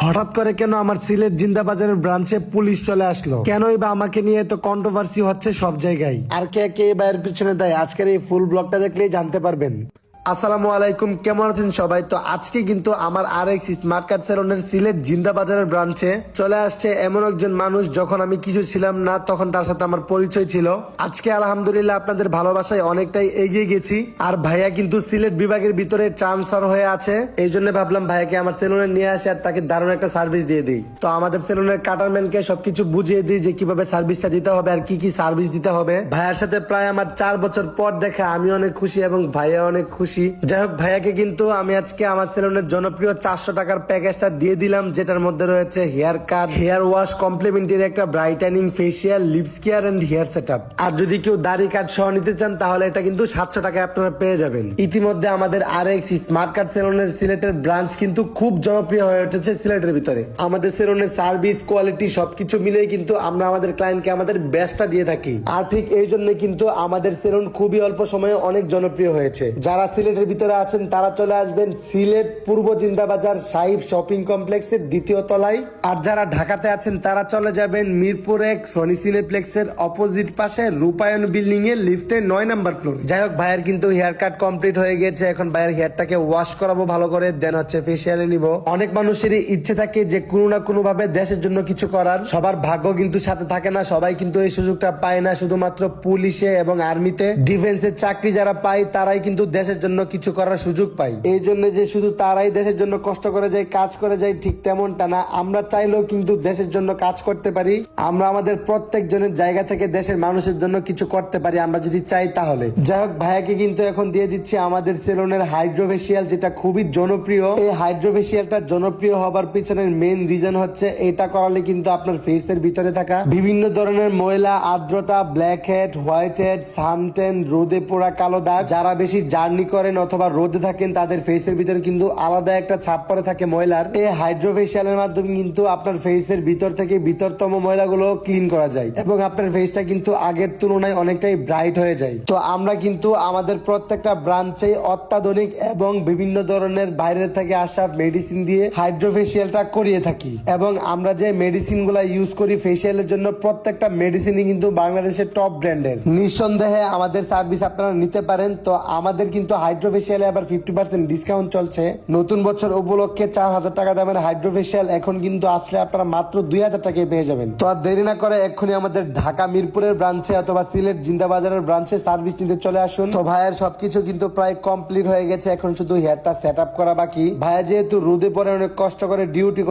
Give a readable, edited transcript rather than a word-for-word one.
হঠাৎ করে কেন আমার সিলেট জিন্দাবাজারের ব্রাঞ্চে পুলিশ চলে আসলো? কেনই বা আমাকে নিয়ে এত কন্ট্রোভার্সি হচ্ছে সব জায়গায়? আর কে কে বা এর পিছনে দেয়, আজকের এই ফুল ব্লগটা দেখলেই জানতে পারবেন। আসসালামু আলাইকুম, কেমন আছেন সবাই? তো আজকে কিন্তু আমার RX স্মার্ট কার্ড সেলুনের সিলেট জিন্দাবাজারের ব্রাঞ্চে চলে আসছে এমন একজন মানুষ, যখন আমি কিছু ছিলাম না তখন তার সাথে আমার পরিচয় ছিল। আজকে আলহামদুলিল্লাহ আপনাদের ভালোবাসায় অনেকটাই এগিয়ে গেছি। আর ভাইয়া কিন্তু সিলেট বিভাগের ভিতরে ট্রান্সফার হয়ে আছে, এই জন্য ভাবলাম ভাইয়াকে আমার সেলুনে নিয়ে আসে আর তাকে দারুণ একটা সার্ভিস দিয়ে দিই। তো আমাদের সেলুনের কাটারম্যানকে সবকিছু বুঝিয়ে দিই যে কিভাবে সার্ভিসটা দিতে হবে আর কি কি সার্ভিস দিতে হবে। ভাইয়ার সাথে প্রায় আমার 4 বছর পর দেখা, আমি অনেক খুশি এবং ভাইয়া অনেক খুশি। যাই হোক, ভাইয়াকে কিন্তু আমি আজকে আমার সেলুনের জনপ্রিয় 400 টাকার প্যাকেজটা দিয়ে দিলাম, যেটার মধ্যে রয়েছে hair cut, hair wash, complimentary একটা brightening, facial, lips care and hair setup. আর যদি কেউ দাড়ি কাট সহ নিতে চান তাহলে এটা কিন্তু 700 টাকায় আপনারা পেয়ে যাবেন। ইতিমধ্যে আমাদের RX স্মার্ট কার্ড সেলুনের সিলেটের ব্রাঞ্চ কিন্তু খুব জনপ্রিয় হয়ে উঠেছে সিলেটের ভিতরে। আমাদের সেলুনের সার্ভিস, কোয়ালিটি সবকিছু মিলেই কিন্তু আমরা আমাদের ক্লায়েন্টকে আমাদের বেস্টটা দিয়ে থাকি। আর ঠিক এই জন্য কিন্তু আমাদের সেলুন খুবই অল্প সময়ে অনেক জনপ্রিয় হয়েছে। যারা সিলেটের ভিতরে আছেন তারা চলে আসবেন সিলেট পূর্ব জিন্দাবাজার সাহিব শপিং কমপ্লেক্সের 2য় তলায়। আর যারা ঢাকাতে আছেন তারা চলে যাবেন মিরপুর 1 সনি সিনেপ্লেক্সের অপোজিট পাশে রূপায়ণ বিল্ডিং এর লিফটে 9 নাম্বার ফ্লোর। যাই হোক, ভাইয়ের কিন্তু হেয়ার কাট কমপ্লিট হয়ে গেছে, এখন ভাইয়ের হেয়ারটাকে ওয়াশ করাবো ভালো করে, দেন হচ্ছে ফেসিয়ালে নিব। অনেক মানুষেরই ইচ্ছে থাকে যে কোনো না কোনো ভাবে দেশের জন্য কিছু করার, সবার ভাগ্য কিন্তু সাথে থাকে না, সবাই কিন্তু এই সুযোগটা পায় না। শুধুমাত্র পুলিশে এবং আর্মিতে, ডিফেন্সের চাকরি যারা পায় তারাই কিন্তু দেশের জন্য কিছু করার সুযোগ পাই। এই জন্য যে শুধু তারাই দেশের জন্য কষ্ট করে যায়, কাজ করে যায়, ঠিক তেমনটা না। আমরা চাইলেও কিন্তু দেশের জন্য কাজ করতে পারি। আমরা আমাদের প্রত্যেক জনের জায়গা থেকে দেশের মানুষের জন্য কিছু করতে পারি আমরা যদি চাই তাহলে। যাই হোক, ভাইয়াকে কিন্তু এখন দিয়ে দিচ্ছি আমাদের সেলুনের হাইড্রোফেশিয়াল, যেটা খুবই জনপ্রিয়। এই হাইড্রোফেশিয়ালটা জনপ্রিয় হবার পিছনের মেইন রিজন হচ্ছে এটা করালে কিন্তু আপনার ফেসের ভিতরে থাকা বিভিন্ন ধরনের ময়লা, আর্দ্রতা, black head, white head, suntan, রোদে পোড়া কালো দাগ, যারা বেশি জার্নি করেন অথবা রোদে থাকেন তাদের ফেসের ভিতরে কিন্তু আলাদা একটা ছাপ পরে থাকে ময়লার। এই হাইড্রোফেশিয়ালের মাধ্যমে কিন্তু আপনার ফেসের ভিতর থেকে ভিতরতম ময়লাগুলো ক্লিন করা যায় এবং আপনার ফেসটা কিন্তু আগের তুলনায় অনেকটাই ব্রাইট হয়ে যায়। তো আমরা কিন্তু আমাদের প্রত্যেকটা ব্রাঞ্চে অত্যাধুনিক এবং বিভিন্ন ধরনের বাইরে থেকে আসা মেডিসিন দিয়ে হাইড্রোফেশিয়ালটা করিয়ে থাকি। এবং আমরা যে মেডিসিন গুলা ইউজ করি ফেসিয়ালের জন্য, প্রত্যেকটা মেডিসিনই কিন্তু বাংলাদেশের টপ ব্র্যান্ডের। নিঃসন্দেহে আমাদের সার্ভিস আপনারা নিতে পারেন। তো আমাদের কিন্তু হাইড্রোফেশিয়ালে আবার 50% ডিসকাউন্ট চলছে। নতুন বছর উপলক্ষে 4000 টাকা দামের হাইড্রোফেশিয়াল এখন কিন্তু আসলে আপনারা মাত্র 2000 টাকায় পেয়ে যাবেন। তো আর দেরি না করে এক্ষুনি আমাদের ঢাকা মিরপুরের ব্রাঞ্চে অথবা সিলেট জিন্দাবাজারের ব্রাঞ্চে সার্ভিস নিতে চলে আসুন। তো ভাইয়ের সবকিছু কিন্তু প্রায় কমপ্লিট হয়ে গেছে, এখন শুধু হেয়ারটা সেট আপ করা বাকি। ভাইয়া যেহেতু রোদে পরে অনেক কষ্ট করে ডিউটি